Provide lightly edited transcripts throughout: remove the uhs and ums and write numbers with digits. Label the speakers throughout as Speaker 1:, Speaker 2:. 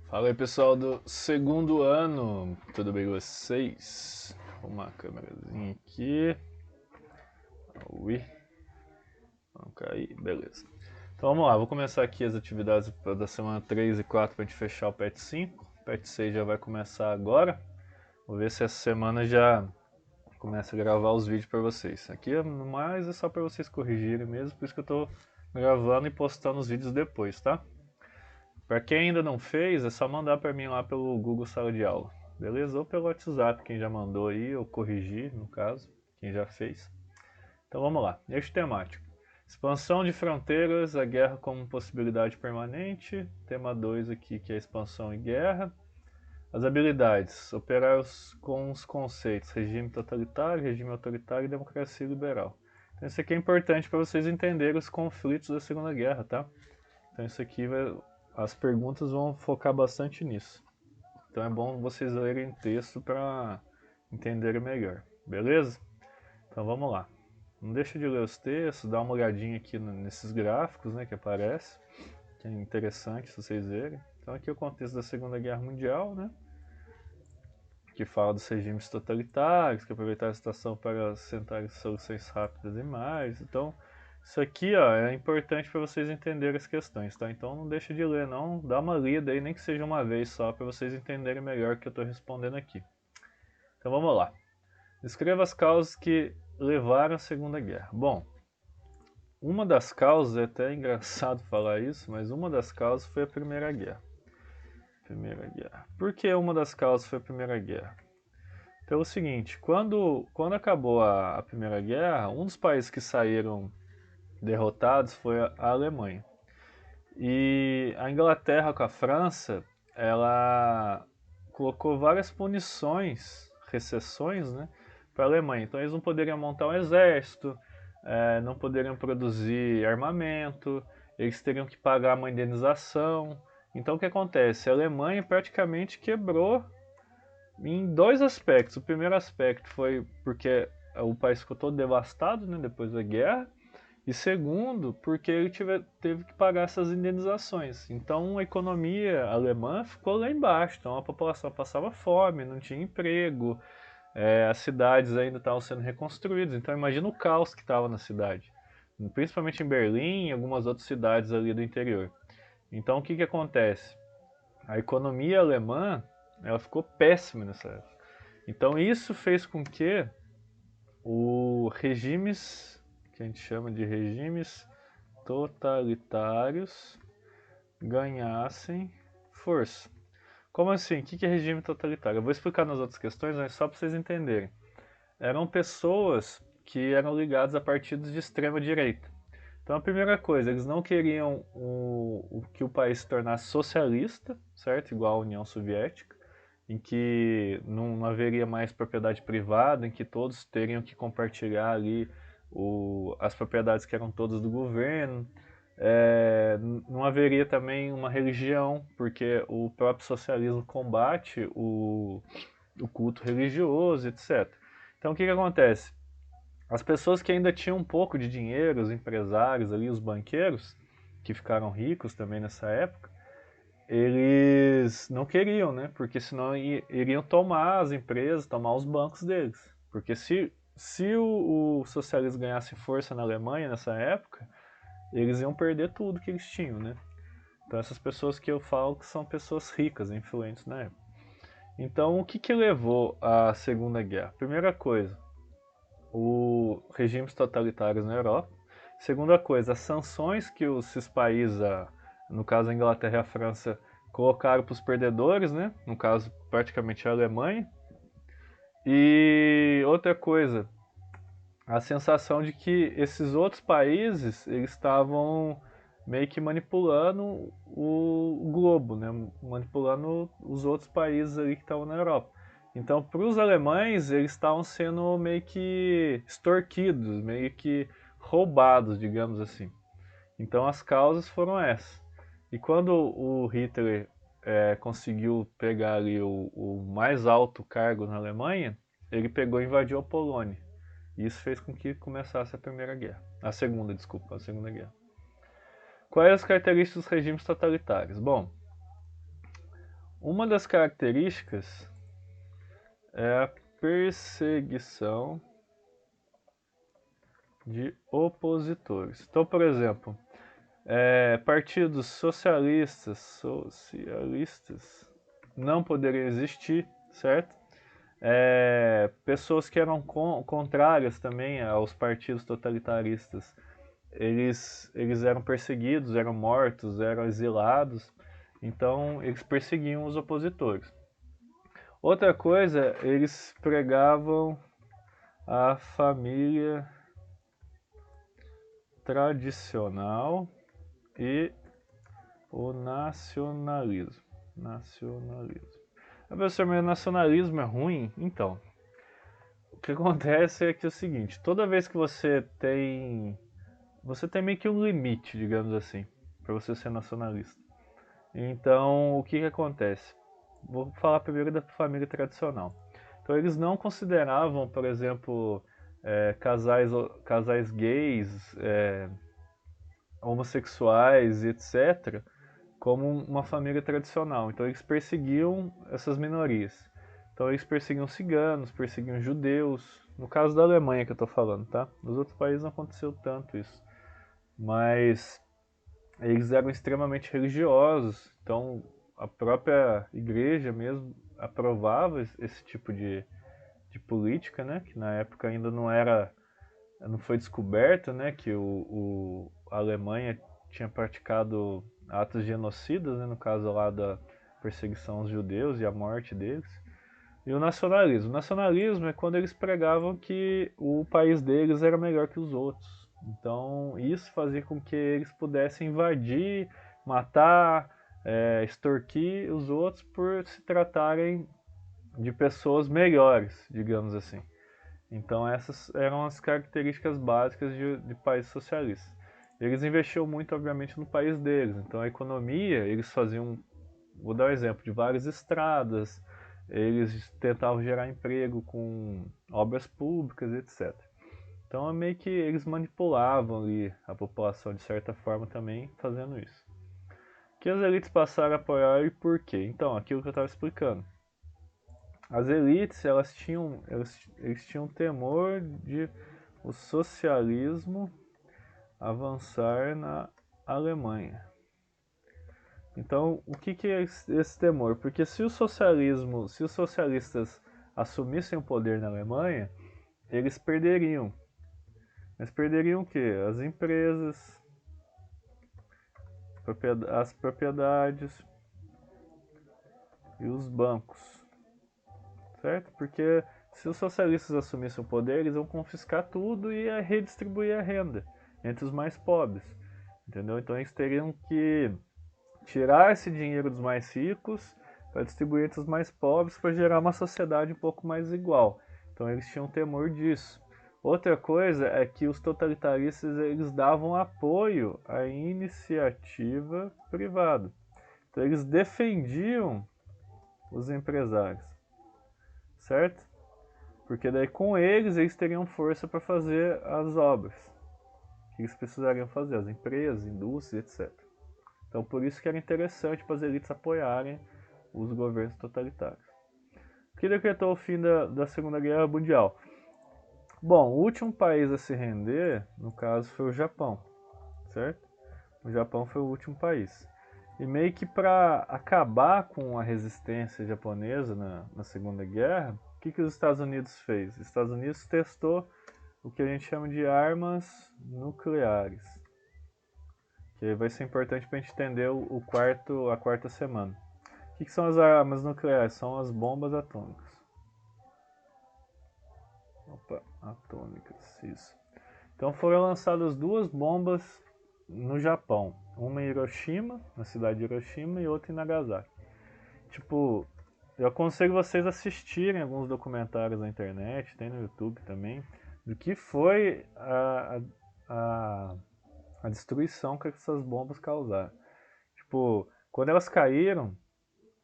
Speaker 1: Fala aí pessoal do segundo ano, tudo bem com vocês? Vou arrumar a câmerazinha aqui. Ui, vamos cair, beleza. Então vamos lá, vou começar aqui as atividades da semana 3 e 4 pra gente fechar o PET 5. O PET 6 já vai começar agora. Vou ver se essa semana já começa a gravar os vídeos pra vocês. Aqui no mais é só pra vocês corrigirem mesmo, por isso que eu tô gravando e postando os vídeos depois, tá? Para quem ainda não fez, é só mandar para mim lá pelo Google Sala de Aula, beleza? Ou pelo WhatsApp, quem já mandou aí, ou corrigir, no caso, quem já fez. Então vamos lá, eixo temático. Expansão de fronteiras, a guerra como possibilidade permanente. Tema 2 aqui, que é expansão e guerra. As habilidades, operar com os conceitos, regime totalitário, regime autoritário e democracia liberal. Então isso aqui é importante para vocês entenderem os conflitos da Segunda Guerra, tá? Então isso aqui as perguntas vão focar bastante nisso. Então é bom vocês lerem texto para entenderem melhor, beleza? Então vamos lá. Não deixa de ler os textos, dá uma olhadinha aqui nesses gráficos, né, que aparece, que é interessante se vocês verem. Então aqui é o contexto da Segunda Guerra Mundial, né, que fala dos regimes totalitários, que aproveitaram a situação para sentar soluções rápidas e mais. Então isso aqui, ó, é importante para vocês entenderem as questões, tá? Então não deixa de ler, não. Dá uma lida aí, nem que seja uma vez só, para vocês entenderem melhor o que eu estou respondendo aqui. Então vamos lá. Descreva as causas que levaram à Segunda Guerra. Bom, uma das causas, é até engraçado falar isso, mas uma das causas foi a Primeira Guerra. Primeira Guerra. Por que uma das causas foi a Primeira Guerra? Pelo seguinte, quando acabou a Primeira Guerra, um dos países que saíram derrotados foi a Alemanha. E a Inglaterra com a França, ela colocou várias punições, recessões, né, para a Alemanha. Então eles não poderiam montar um exército, não poderiam produzir armamento, eles teriam que pagar uma indenização. Então o que acontece? A Alemanha praticamente quebrou em dois aspectos. O primeiro aspecto foi porque o país ficou todo devastado, né, depois da guerra. E segundo, porque ele teve que pagar essas indenizações. Então a economia alemã ficou lá embaixo. Então a população passava fome, não tinha emprego, as cidades ainda estavam sendo reconstruídas. Então imagina o caos que estava na cidade. Principalmente em Berlim e algumas outras cidades ali do interior. Então o que acontece? A economia alemã ela ficou péssima nessa época. Então isso fez com que os regimes, que a gente chama de regimes totalitários, ganhassem força. Como assim? O que é regime totalitário? Eu vou explicar nas outras questões, mas só para vocês entenderem. Eram pessoas que eram ligadas a partidos de extrema direita. Então a primeira coisa, eles não queriam que o país se tornasse socialista, certo? Igual a União Soviética, em que não haveria mais propriedade privada, em que todos teriam que compartilhar ali as propriedades que eram todas do governo. Não haveria também uma religião, porque o próprio socialismo combate o culto religioso, etc. Então o que acontece? As pessoas que ainda tinham um pouco de dinheiro, os empresários ali, os banqueiros, que ficaram ricos também nessa época, eles não queriam, né? Porque senão iriam tomar as empresas, tomar os bancos deles. Porque se o socialismo ganhasse força na Alemanha nessa época, eles iam perder tudo que eles tinham, né? Então essas pessoas que eu falo que são pessoas ricas, influentes na época. Então o que levou à Segunda Guerra? Primeira coisa, os regimes totalitários na Europa. Segunda coisa, as sanções que esses países, no caso a Inglaterra e a França, colocaram para os perdedores, né? No caso, praticamente a Alemanha. E outra coisa, a sensação de que esses outros países eles estavam meio que manipulando o globo, né? Manipulando os outros países ali que estavam na Europa. Então, para os alemães, eles estavam sendo meio que extorquidos, meio que roubados, digamos assim. Então, as causas foram essas. E quando o Hitler conseguiu pegar ali o mais alto cargo na Alemanha, ele pegou e invadiu a Polônia. E isso fez com que começasse a Primeira Guerra. A Segunda, desculpa, a Segunda Guerra. Quais as características dos regimes totalitários? Bom, Uma das características é a perseguição de opositores. Então, por exemplo, partidos socialistas não poderiam existir, certo? Pessoas que eram contrárias também aos partidos totalitaristas, eles eram perseguidos, eram mortos, eram exilados, então eles perseguiam os opositores. Outra coisa, eles pregavam a família tradicional e o nacionalismo. A pessoa, mas nacionalismo é ruim? Então, o que acontece é que é o seguinte, toda vez que você tem meio que um limite, digamos assim, para você ser nacionalista. Então, o que acontece? Vou falar primeiro da família tradicional. Então, eles não consideravam, por exemplo, casais gays, homossexuais, etc., como uma família tradicional. Então, eles perseguiam essas minorias. Então, eles perseguiam ciganos, perseguiam judeus. No caso da Alemanha que eu estou falando, tá? Nos outros países não aconteceu tanto isso. Mas eles eram extremamente religiosos, então a própria igreja mesmo aprovava esse tipo de política, né? Que na época ainda não foi descoberto, né? Que a Alemanha tinha praticado atos genocidas, né? No caso lá da perseguição aos judeus e a morte deles. E o nacionalismo. O nacionalismo é quando eles pregavam que o país deles era melhor que os outros. Então, isso fazia com que eles pudessem invadir, matar, extorquir os outros por se tratarem de pessoas melhores, digamos assim. Então, essas eram as características básicas de países socialistas. Eles investiam muito, obviamente, no país deles. Então, a economia, eles faziam, vou dar um exemplo, de várias estradas, eles tentavam gerar emprego com obras públicas, etc. Então é meio que eles manipulavam ali a população de certa forma também fazendo isso. Que as elites passaram a apoiar e por quê? Então, aquilo que eu estava explicando. As elites, eles tinham temor de o socialismo avançar na Alemanha. Então, o que é esse temor? Porque se os socialistas assumissem o poder na Alemanha, eles perderiam. Mas perderiam o quê? As empresas, as propriedades e os bancos, certo? Porque se os socialistas assumissem o poder, eles iam confiscar tudo e ia redistribuir a renda entre os mais pobres, entendeu? Então eles teriam que tirar esse dinheiro dos mais ricos para distribuir entre os mais pobres para gerar uma sociedade um pouco mais igual. Então eles tinham temor disso. Outra coisa é que os totalitaristas eles davam apoio à iniciativa privada. Então eles defendiam os empresários, certo? Porque daí com eles teriam força para fazer as obras que eles precisariam fazer, as empresas, indústrias, etc. Então por isso que era interessante para as elites apoiarem os governos totalitários. O que decretou o fim da Segunda Guerra Mundial? Bom, o último país a se render, no caso, foi o Japão, certo? O Japão foi o último país. E meio que para acabar com a resistência japonesa na Segunda Guerra, o que os Estados Unidos fez? Os Estados Unidos testou o que a gente chama de armas nucleares. Que vai ser importante para a gente entender a quarta semana. O que são as armas nucleares? São as bombas atômicas. Atômicas, isso. Então foram lançadas duas bombas no Japão. Uma em Hiroshima, na cidade de Hiroshima, e outra em Nagasaki. Tipo, eu aconselho vocês assistirem alguns documentários na internet, tem no YouTube também, do que foi a destruição que essas bombas causaram. Tipo, quando elas caíram,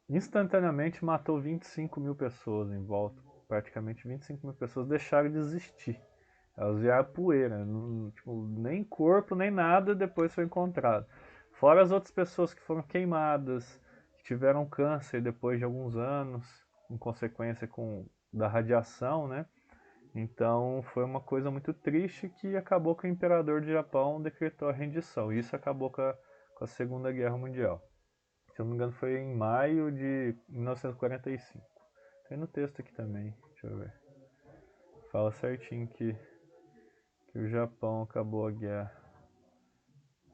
Speaker 1: instantaneamente matou 25 mil pessoas em volta. Praticamente 25 mil pessoas deixaram de existir. Elas viraram poeira, tipo, nem corpo nem nada depois foi encontrado. Fora as outras pessoas que foram queimadas, tiveram câncer depois de alguns anos, em consequência da radiação, né? Então foi uma coisa muito triste que acabou que o imperador do Japão decretou a rendição. E isso acabou com a Segunda Guerra Mundial. Se eu não me engano foi em maio de 1945. Tem no texto aqui também, deixa eu ver. Fala certinho que o Japão acabou a guerra.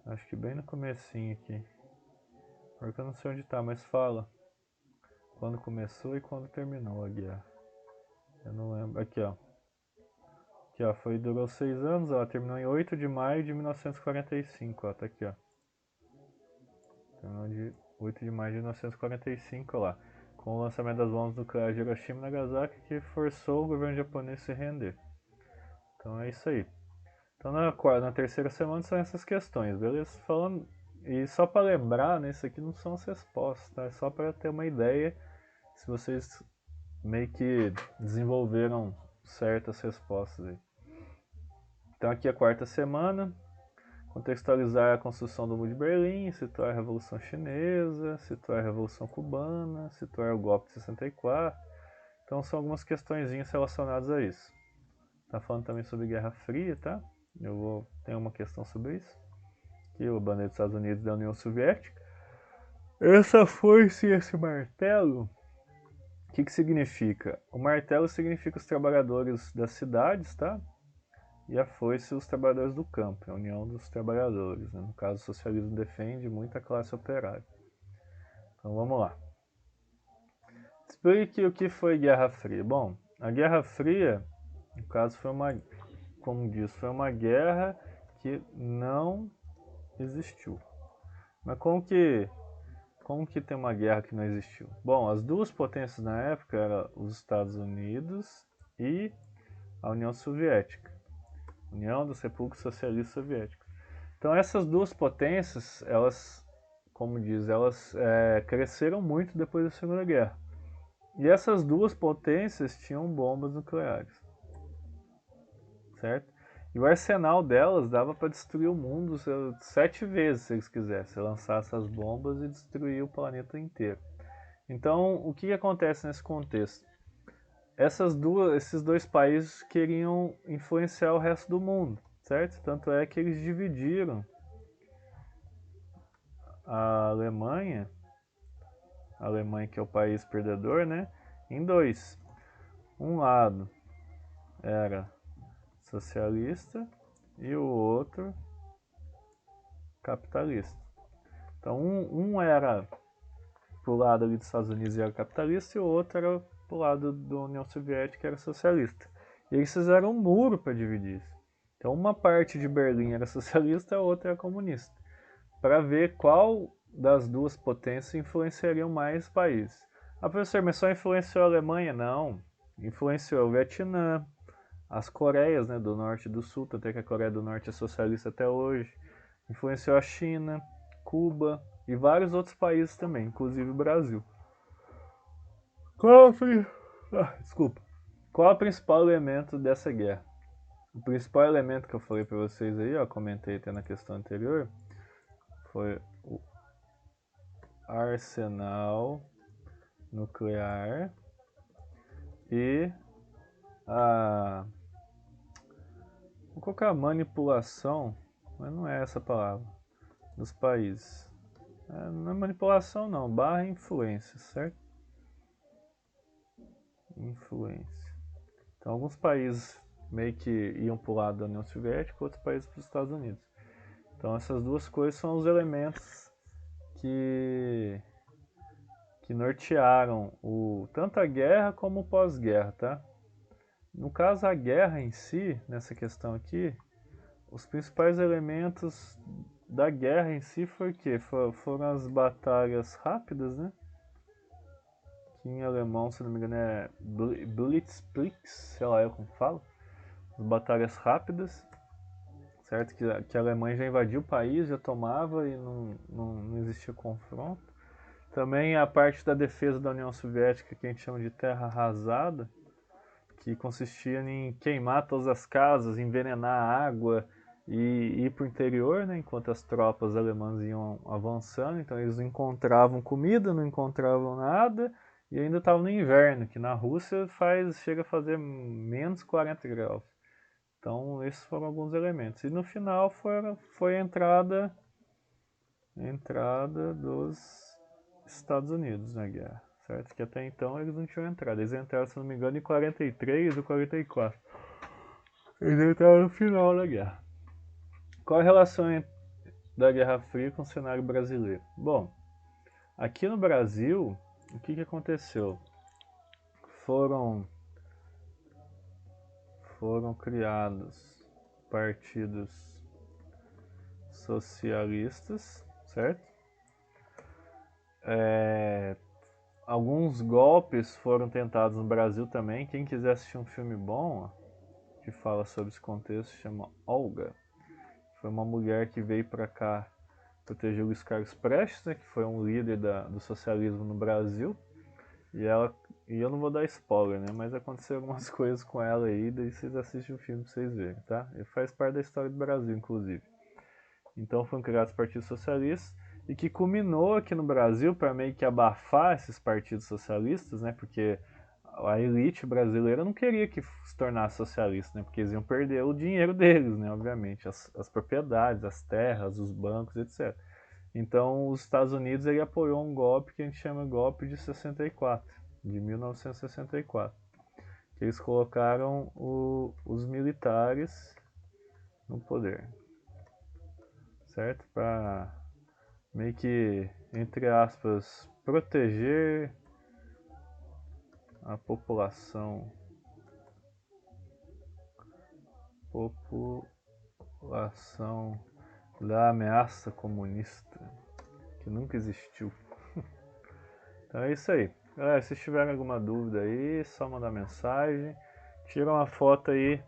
Speaker 1: Acho que bem no comecinho aqui. Porque eu não sei onde tá, mas fala quando começou e quando terminou a guerra. Eu não lembro. Aqui, ó. Aqui, ó. Durou 6 anos, ó. Terminou em 8 de maio de 1945, ó. Tá aqui, ó. Terminou de 8 de maio de 1945, ó lá. Com o lançamento das bombas nucleares de Hiroshima e Nagasaki, que forçou o governo japonês a se render. Então é isso aí. Então na terceira semana são essas questões, beleza? Falando, e só para lembrar, né, isso aqui não são as respostas, tá? É só para ter uma ideia se vocês meio que desenvolveram certas respostas aí. Então aqui a quarta semana, contextualizar a construção do Muro de Berlim, situar a Revolução Chinesa, situar a Revolução Cubana, situar o golpe de 64. Então são algumas questõezinhas relacionadas a isso. Tá falando também sobre Guerra Fria, tá? Tem uma questão sobre isso. Aqui o bandeira dos Estados Unidos e da União Soviética. Essa foice e esse martelo, o que significa? O martelo significa os trabalhadores das cidades, tá? E a foice os trabalhadores do campo, a união dos trabalhadores, né? No caso o socialismo defende muito a classe operária. Então vamos lá. Explique o que foi Guerra Fria. Bom, a Guerra Fria, no caso, foi foi uma guerra que não existiu. Mas como que tem uma guerra que não existiu? Bom, as duas potências na época eram os Estados Unidos e a União Soviética. União das Repúblicas Socialistas Soviéticas. Então essas duas potências, elas, como diz, elas cresceram muito depois da Segunda Guerra. E essas duas potências tinham bombas nucleares. Certo? E o arsenal delas dava para destruir o mundo 7 vezes, se eles quisessem, lançar essas bombas e destruir o planeta inteiro. Então, o que acontece nesse contexto? Esses dois países queriam influenciar o resto do mundo, certo? Tanto é que eles dividiram a Alemanha que é o país perdedor, né, em dois. Um lado era socialista e o outro capitalista. Então um era pro lado ali dos Estados Unidos e era capitalista e o outro era pro lado da União Soviética e era socialista. E eles fizeram um muro para dividir isso. Então uma parte de Berlim era socialista e a outra era comunista. Para ver qual das duas potências influenciariam mais países. Ah, professor, mas só influenciou a Alemanha? Não. Influenciou o Vietnã, as Coreias, né, do Norte e do Sul, até que a Coreia do Norte é socialista até hoje. Influenciou a China, Cuba e vários outros países também, inclusive o Brasil. Desculpa. Qual é o principal elemento dessa guerra? O principal elemento que eu falei para vocês aí, ó, comentei até na questão anterior, foi o arsenal nuclear e vou colocar manipulação, mas não é essa a palavra, dos países. Não é manipulação não, barra influência, certo? Influência. Então alguns países meio que iam para o lado da União Soviética, outros países para os Estados Unidos. Então essas duas coisas são os elementos que nortearam tanto a guerra como o pós-guerra, tá? No caso, a guerra em si, nessa questão aqui, os principais elementos da guerra em si foi o quê? Foram as batalhas rápidas, né? Que em alemão, se não me engano, é Blitzkrieg, sei lá eu como falo. As batalhas rápidas, certo? Que a Alemanha já invadiu o país, já tomava e não existia confronto. Também a parte da defesa da União Soviética, que a gente chama de terra arrasada, que consistia em queimar todas as casas, envenenar a água e ir para o interior, né, enquanto as tropas alemãs iam avançando. Então eles não encontravam comida, não encontravam nada, e ainda estavam no inverno, que na Rússia chega a fazer menos 40 graus. Então esses foram alguns elementos. E no final foi a entrada dos Estados Unidos na guerra, certo? Que até então eles não tinham entrado. Eles entraram, se não me engano, em 43 ou 44. Eles entraram no final da guerra. Qual a relação da Guerra Fria com o cenário brasileiro? Bom, aqui no Brasil, o que aconteceu? Foram criados partidos socialistas, certo? Alguns golpes foram tentados no Brasil também. Quem quiser assistir um filme bom que fala sobre esse contexto chama Olga. Foi uma mulher que veio para cá proteger o Luiz Carlos Prestes, né, que foi um líder do socialismo no Brasil. E eu não vou dar spoiler, né? Mas aconteceram algumas coisas com ela aí, daí vocês assistem o filme pra vocês verem, tá? Ele faz parte da história do Brasil, inclusive. Então foram criados partidos socialistas e que culminou aqui no Brasil para meio que abafar esses partidos socialistas, né? Porque a elite brasileira não queria que se tornasse socialista, né? Porque eles iam perder o dinheiro deles, né? Obviamente, as propriedades, as terras, os bancos, etc. Então, os Estados Unidos ele apoiou um golpe que a gente chama de golpe de 64, de 1964. Que eles colocaram os militares no poder, certo? Para meio que, entre aspas, proteger a população da ameaça comunista, que nunca existiu. Então é isso aí. Galera, se tiverem alguma dúvida aí, só mandar mensagem. Tira uma foto aí,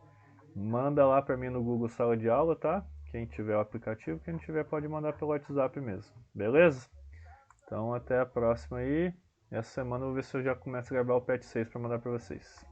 Speaker 1: manda lá pra mim no Google Sala de Aula, tá? Quem tiver o aplicativo, quem não tiver pode mandar pelo WhatsApp mesmo. Beleza? Então até a próxima aí. Essa semana eu vou ver se eu já começo a gravar o patch 6 pra mandar pra vocês.